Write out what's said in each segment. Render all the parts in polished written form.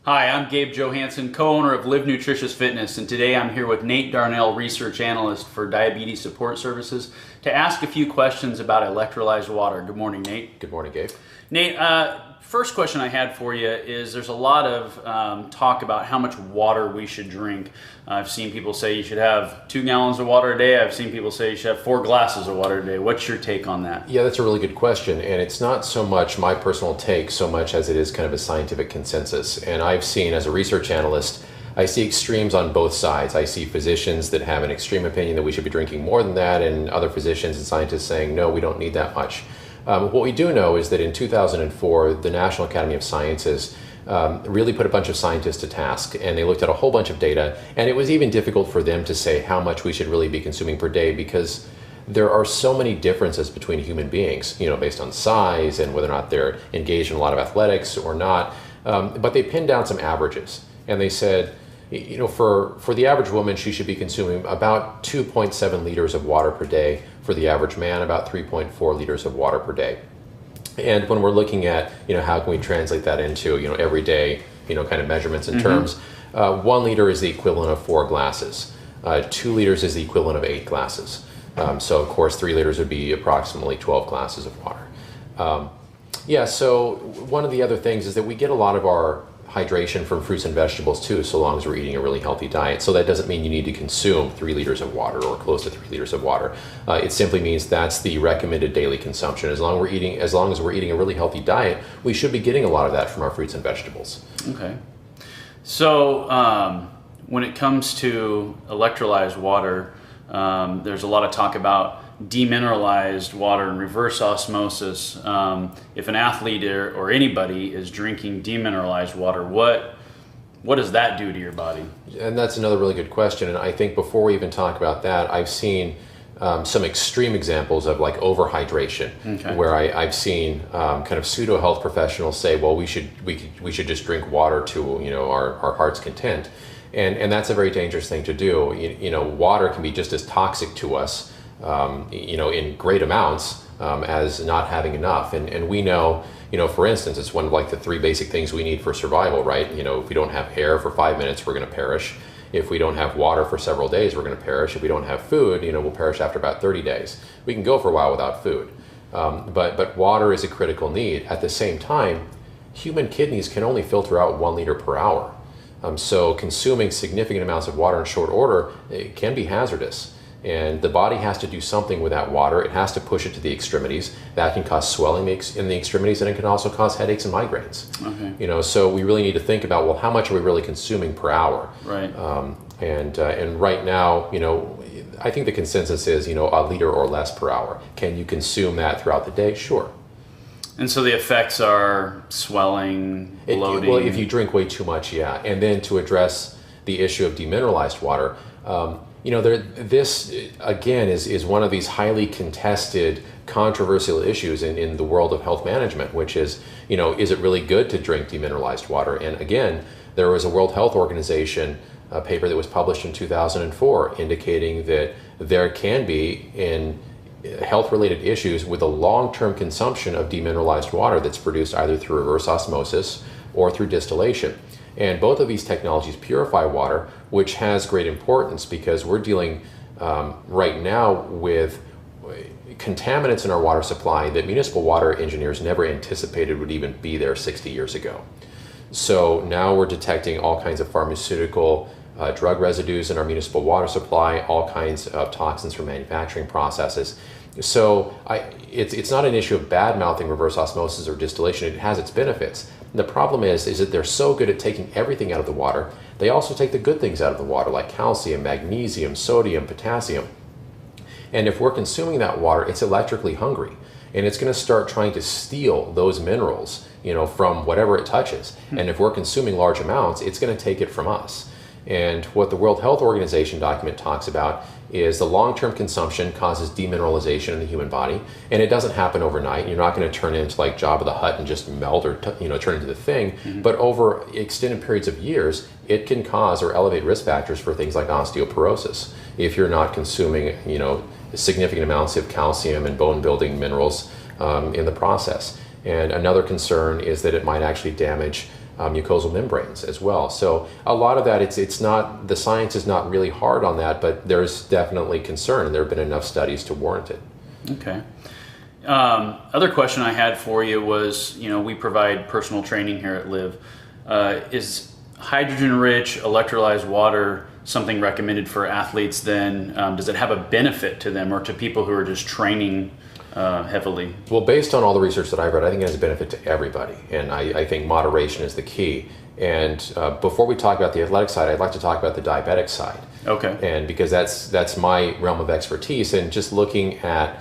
Hi, I'm Gabe Johansson, co-owner of Live Nutritious Fitness, and today I'm here with Nate Darnell, research analyst for Diabetes Support Services, to ask a few questions about electrolyzed water. Good morning, Nate. Good morning, Gabe. Nate, first question I had for you is there's a lot of talk about how much water we should drink. I've seen people say you should have 2 gallons of water a day. I've seen people say you should have 4 glasses of water a day. What's your take on that? Yeah, that's a really good question, and it's not so much my personal take so much as it is kind of a scientific consensus. And I've seen, as a research analyst, I see extremes on both sides. I see physicians that have an extreme opinion that we should be drinking more than that, and other physicians and scientists saying, no, we don't need that much. What we do know is that in 2004, the National Academy of Sciences really put a bunch of scientists to task, and they looked at a whole bunch of data, and it was even difficult for them to say how much we should really be consuming per day, because there are so many differences between human beings, based on size and whether or not they're engaged in a lot of athletics or not. But they pinned down some averages, and they said, for the average woman, she should be consuming about 2.7 liters of water per day. For the average man, about 3.4 liters of water per day. And when we're looking at, how can we translate that into, everyday, kind of measurements and terms, 1 liter is the equivalent of 4 glasses. 2 liters is the equivalent of 8 glasses. So of course, 3 liters would be approximately 12 glasses of water. So one of the other things is that we get a lot of our hydration from fruits and vegetables too, so long as we're eating a really healthy diet. So that doesn't mean you need to consume 3 liters of water or close to 3 liters of water. It simply means that's the recommended daily consumption. As long as we're eating a really healthy diet, we should be getting a lot of that from our fruits and vegetables. Okay. So when it comes to electrolyzed water, there's a lot of talk about demineralized water and reverse osmosis. If an athlete or anybody is drinking demineralized water, what does that do to your body? And that's another really good question. And I think before we even talk about that, I've seen some extreme examples of like overhydration, where I've seen kind of pseudo health professionals say, well, we should just drink water to our heart's content, and that's a very dangerous thing to do. Water can be just as toxic to us in great amounts as not having enough. And we know, for instance, it's one of like the 3 basic things we need for survival, right? If we don't have air for 5 minutes, we're going to perish. If we don't have water for several days, we're going to perish. If we don't have food, we'll perish after about 30 days. We can go for a while without food. But water is a critical need. At the same time, human kidneys can only filter out 1 liter per hour. So consuming significant amounts of water in short order, it can be hazardous. And the body has to do something with that water. It has to push it to the extremities. That can cause swelling in the extremities, and it can also cause headaches and migraines. Okay. So we really need to think about, well, how much are we really consuming per hour? Right. And right now, I think the consensus is, a liter or less per hour. Can you consume that throughout the day? Sure. And so the effects are swelling, bloating? Well, if you drink way too much, yeah. And then to address the issue of demineralized water, this again is one of these highly contested, controversial issues in the world of health management, which is, is it really good to drink demineralized water? And again, there was a World Health Organization paper that was published in 2004 indicating that there can be in health-related issues with a long-term consumption of demineralized water that's produced either through reverse osmosis or through distillation. And both of these technologies purify water, which has great importance because we're dealing right now with contaminants in our water supply that municipal water engineers never anticipated would even be there 60 years ago. So now we're detecting all kinds of pharmaceutical drug residues in our municipal water supply, all kinds of toxins from manufacturing processes. So it's not an issue of bad-mouthing reverse osmosis or distillation. It has its benefits. The problem is that they're so good at taking everything out of the water, they also take the good things out of the water, like calcium, magnesium, sodium, potassium. And if we're consuming that water, it's electrically hungry, and it's going to start trying to steal those minerals, from whatever it touches. And if we're consuming large amounts, it's going to take it from us. And what the World Health Organization document talks about is the long-term consumption causes demineralization in the human body, and it doesn't happen overnight. You're not going to turn into like Jabba the Hutt and just melt or turn into the thing. But over extended periods of years, it can cause or elevate risk factors for things like osteoporosis if you're not consuming significant amounts of calcium and bone-building minerals in the process. And another concern is that it might actually damage mucosal membranes as well. So a lot of that, it's not, the science is not really hard on that, but there's definitely concern. There have been enough studies to warrant it. Okay. Other question I had for you was, we provide personal training here at Live. Is hydrogen-rich electrolyzed water something recommended for athletes then? Does it have a benefit to them or to people who are just training heavily? Well, based on all the research that I've read, I think it has a benefit to everybody. And I think moderation is the key. And before we talk about the athletic side, I'd like to talk about the diabetic side. Okay. And because that's my realm of expertise, and just looking at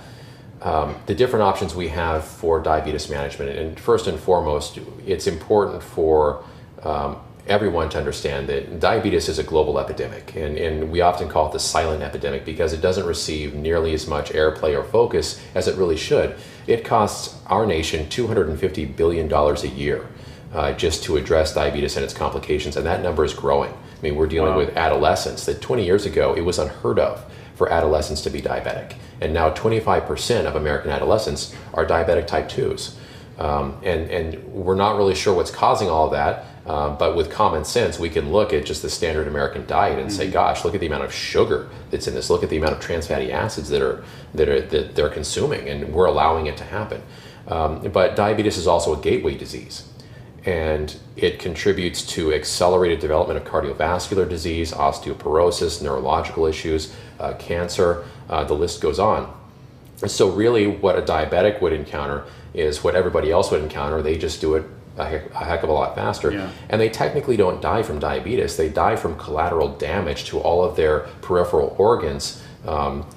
the different options we have for diabetes management. And first and foremost, it's important for everyone to understand that diabetes is a global epidemic, and we often call it the silent epidemic because it doesn't receive nearly as much airplay or focus as it really should. It costs our nation $250 billion a year just to address diabetes and its complications, and that number is growing. I mean, we're dealing with adolescents that 20 years ago, it was unheard of for adolescents to be diabetic. And now 25% of American adolescents are diabetic type 2s. And we're not really sure what's causing all of that, but with common sense, we can look at just the standard American diet and say, gosh, look at the amount of sugar that's in this. Look at the amount of trans fatty acids that they're consuming, and we're allowing it to happen. But diabetes is also a gateway disease, and it contributes to accelerated development of cardiovascular disease, osteoporosis, neurological issues, cancer, the list goes on. And so really what a diabetic would encounter is what everybody else would encounter. They just do it a heck of a lot faster. Yeah. And they technically don't die from diabetes. They die from collateral damage to all of their peripheral organs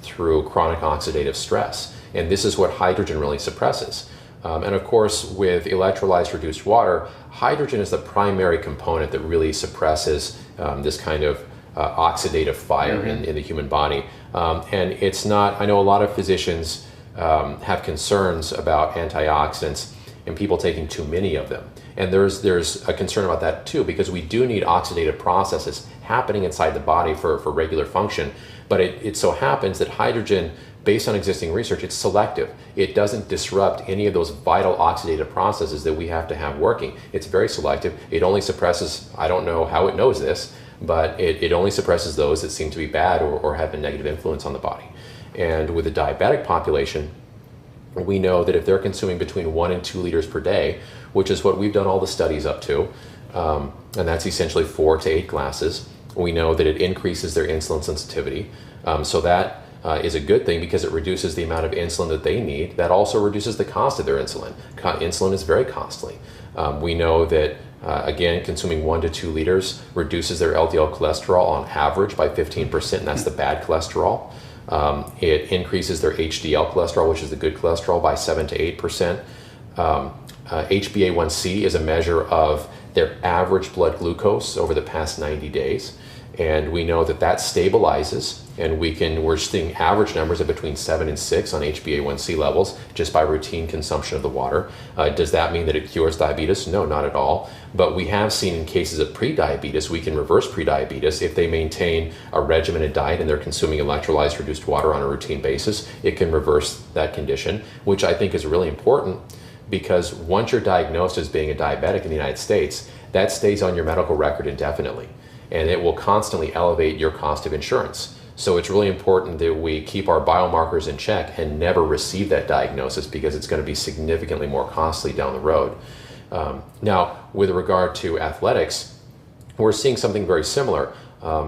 through chronic oxidative stress. And this is what hydrogen really suppresses. And of course, with electrolyzed reduced water, hydrogen is the primary component that really suppresses this kind of oxidative fire in the human body. And it's not, I know a lot of physicians have concerns about antioxidants and people taking too many of them. And there's a concern about that too, because we do need oxidative processes happening inside the body for regular function. But it so happens that hydrogen, based on existing research, it's selective. It doesn't disrupt any of those vital oxidative processes that we have to have working. It's very selective. It only suppresses, I don't know how it knows this, but it only suppresses those that seem to be bad or have a negative influence on the body. And with the diabetic population, we know that if they're consuming between 1 and 2 liters per day, which is what we've done all the studies up to, and that's essentially 4 to 8 glasses, we know that it increases their insulin sensitivity. So that is a good thing because it reduces the amount of insulin that they need. That also reduces the cost of their insulin. Insulin is very costly. We know that, again, consuming 1 to 2 liters reduces their LDL cholesterol on average by 15%, and that's the bad cholesterol. It increases their HDL cholesterol, which is the good cholesterol, by 7 to 8%. HbA1c is a measure of their average blood glucose over the past 90 days. And we know that that stabilizes, and we're seeing average numbers of between 7 and 6 on HbA1c levels just by routine consumption of the water. Does that mean that it cures diabetes? No, not at all. But we have seen in cases of prediabetes, we can reverse prediabetes if they maintain a regimented diet and they're consuming electrolyzed reduced water on a routine basis. It can reverse that condition, which I think is really important because once you're diagnosed as being a diabetic in the United States, that stays on your medical record indefinitely. And it will constantly elevate your cost of insurance. So it's really important that we keep our biomarkers in check and never receive that diagnosis because it's going to be significantly more costly down the road. Now, with regard to athletics, we're seeing something very similar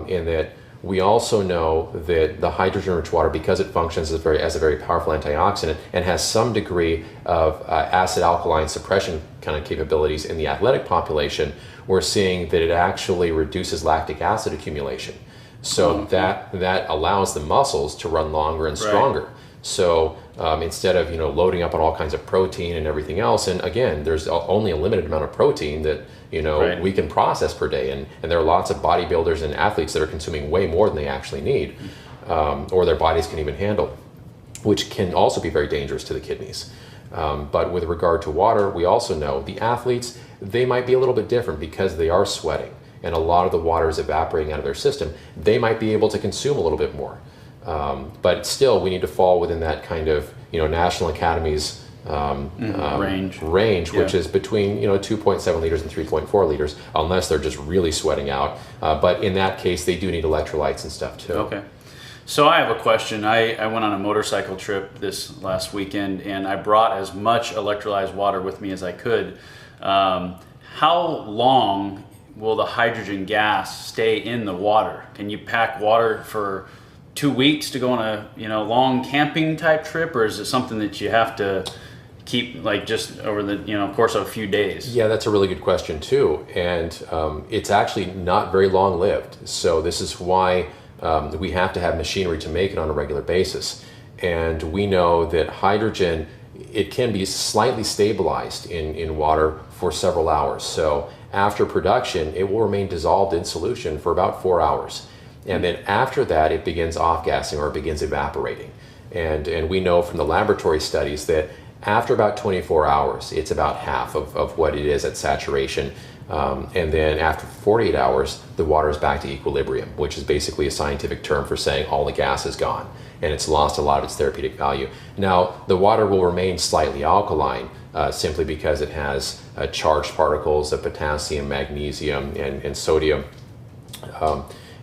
in that we also know that the hydrogen-rich water, because it functions as a very powerful antioxidant and has some degree of acid-alkaline suppression kind of capabilities in the athletic population, we're seeing that it actually reduces lactic acid accumulation. So that allows the muscles to run longer and stronger. Right. So instead of loading up on all kinds of protein and everything else, and again, there's only a limited amount of protein that we can process per day, and there are lots of bodybuilders and athletes that are consuming way more than they actually need, or their bodies can even handle, which can also be very dangerous to the kidneys. But with regard to water, we also know the athletes, they might be a little bit different because they are sweating and a lot of the water is evaporating out of their system. They might be able to consume a little bit more. But still, we need to fall within that kind of National Academies range, which is between 2.7 liters and 3.4 liters, unless they're just really sweating out. But in that case, they do need electrolytes and stuff too. Okay. So I have a question. I went on a motorcycle trip this last weekend, and I brought as much electrolyzed water with me as I could. How long will the hydrogen gas stay in the water? Can you pack water for 2 weeks to go on a long camping type trip, or is it something that you have to keep like just over the course of a few days? Yeah, that's a really good question too, and it's actually not very long lived. So this is why we have to have machinery to make it on a regular basis. And we know that hydrogen, it can be slightly stabilized in water for several hours. So after production, it will remain dissolved in solution for about 4 hours. And then after that, it begins off-gassing, or it begins evaporating. And we know from the laboratory studies that after about 24 hours, it's about half of what it is at saturation. And then after 48 hours, the water is back to equilibrium, which is basically a scientific term for saying all the gas is gone and it's lost a lot of its therapeutic value. Now, the water will remain slightly alkaline simply because it has charged particles of potassium, magnesium, and sodium.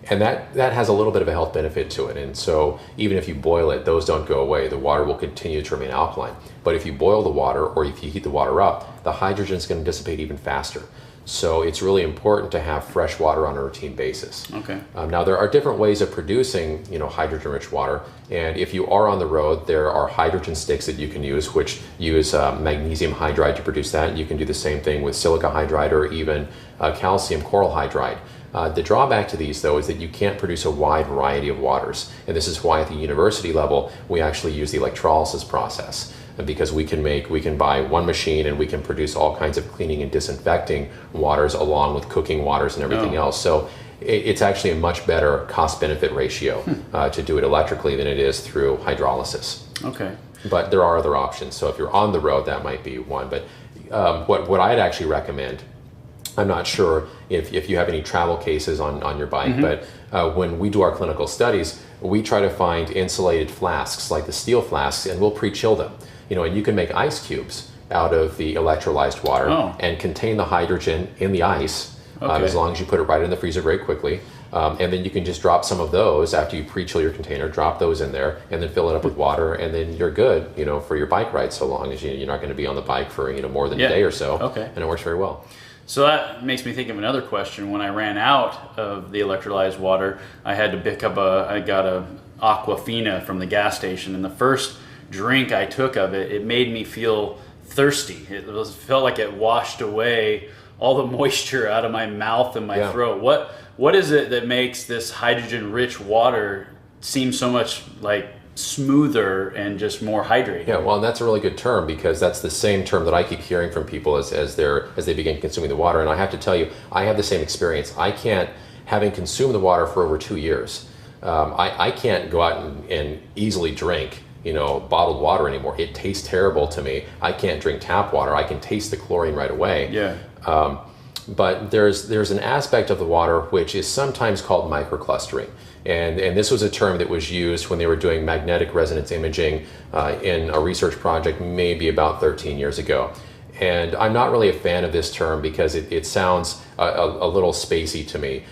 And that has a little bit of a health benefit to it. And so even if you boil it, those don't go away. The water will continue to remain alkaline. But if you boil the water, or if you heat the water up, the hydrogen is going to dissipate even faster. So it's really important to have fresh water on a routine basis. Okay. Now there are different ways of producing, hydrogen-rich water. And if you are on the road, there are hydrogen sticks that you can use, which use magnesium hydride to produce that. And you can do the same thing with silica hydride or even calcium coral hydride. The drawback to these, though, is that you can't produce a wide variety of waters. And this is why at the university level, we actually use the electrolysis process. Because we can buy one machine and we can produce all kinds of cleaning and disinfecting waters along with cooking waters and everything else. So it's actually a much better cost-benefit ratio to do it electrically than it is through hydrolysis. Okay. But there are other options. So if you're on the road, that might be one. But what I'd actually recommend, I'm not sure if you have any travel cases on your bike, but when we do our clinical studies, we try to find insulated flasks like the steel flasks, and we'll pre-chill them. And you can make ice cubes out of the electrolyzed water and contain the hydrogen in the ice as long as you put it right in the freezer very quickly. And then you can just drop some of those after you pre-chill your container, drop those in there, and then fill it up with water, and then you're good, for your bike ride, so long as you're not going to be on the bike for more than a day or so. Okay. And it works very well. So that makes me think of another question. When I ran out of the electrolyzed water, I had to pick up I got a Aquafina from the gas station, and the first drink I took of it, it made me feel thirsty. It felt like it washed away all the moisture out of my mouth and my throat. What is it that makes this hydrogen-rich water seem so much like smoother and just more hydrated? Yeah, well, and that's a really good term, because that's the same term that I keep hearing from people as they begin consuming the water. And I have to tell you, I have the same experience. Having consumed the water for over 2 years, I can't go out and easily drink bottled water anymore. It tastes terrible to me. I can't drink tap water. I can taste the chlorine right away. Yeah. But there's an aspect of the water which is sometimes called microclustering. And this was a term that was used when they were doing magnetic resonance imaging in a research project maybe about 13 years ago. And I'm not really a fan of this term because it sounds a little spacey to me.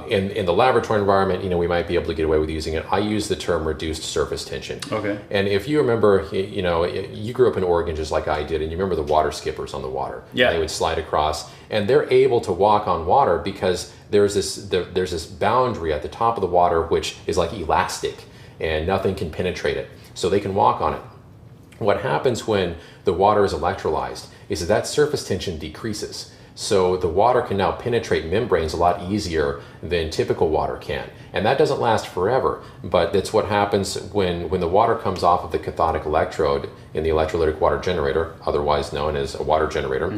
In the laboratory environment, we might be able to get away with using it. I use the term reduced surface tension. Okay. And if you remember, you grew up in Oregon just like I did, and you remember the water skippers on the water. Yeah. They would slide across, and they're able to walk on water because there's this boundary at the top of the water which is like elastic, and nothing can penetrate it. So they can walk on it. What happens when the water is electrolyzed is that surface tension decreases. So the water can now penetrate membranes a lot easier than typical water can. And that doesn't last forever, but that's what happens when the water comes off of the cathodic electrode in the electrolytic water generator, otherwise known as a water generator.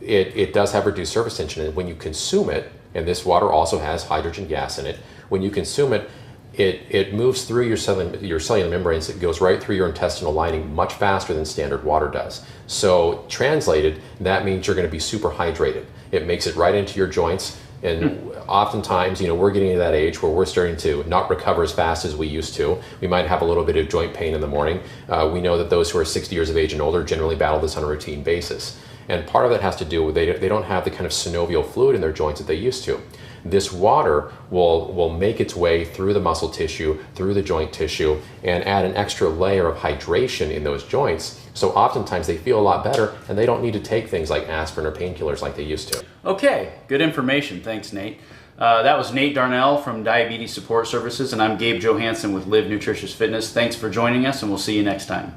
It does have reduced surface tension, and when you consume it, and this water also has hydrogen gas in it, when you consume it, it moves through your cellular membranes. It goes right through your intestinal lining much faster than standard water does. So translated, that means you're going to be super hydrated. It makes it right into your joints. And oftentimes, we're getting to that age where we're starting to not recover as fast as we used to. We might have a little bit of joint pain in the morning. We know that those who are 60 years of age and older generally battle this on a routine basis. And part of that has to do with they don't have the kind of synovial fluid in their joints that they used to. This water will make its way through the muscle tissue, through the joint tissue, and add an extra layer of hydration in those joints. So oftentimes they feel a lot better, and they don't need to take things like aspirin or painkillers like they used to. Okay, good information. Thanks, Nate. That was Nate Darnell from Diabetes Support Services, and I'm Gabe Johansson with Live Nutritious Fitness. Thanks for joining us, and we'll see you next time.